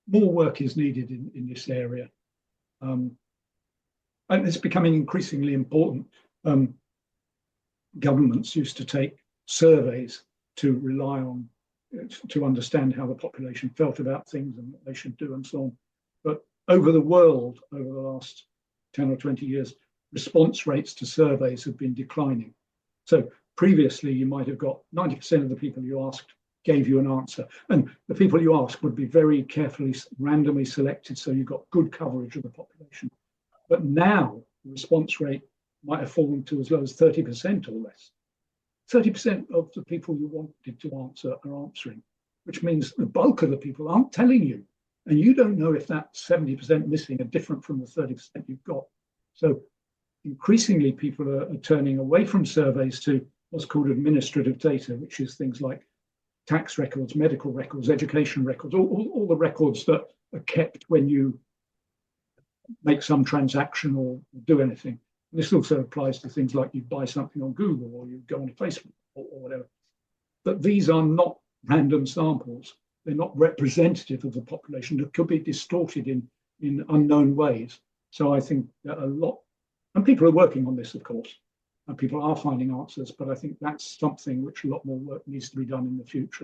more work is needed in this area. And it's becoming increasingly important. Governments used to take surveys to rely on, to understand how the population felt about things and what they should do and so on. But over the world, over the last 10 or 20 years, response rates to surveys have been declining. So previously, you might have got 90% of the people you asked gave you an answer. And the people you asked would be very carefully, randomly selected, so you got good coverage of the population. But now, the response rate might have fallen to as low as 30% or less. 30% of the people you wanted to answer are answering, which means the bulk of the people aren't telling you. And you don't know if that 70% missing are different from the 30% you've got. So increasingly, people are turning away from surveys to what's called administrative data, which is things like tax records, medical records, education records, all the records that are kept when you make some transaction or do anything. This also applies to things like you buy something on Google or you go on Facebook or whatever. But these are not random samples. They're not representative of the population. That could be distorted in unknown ways. So I think that a lot, and people are working on this, of course, and people are finding answers, but I think that's something which a lot more work needs to be done in the future.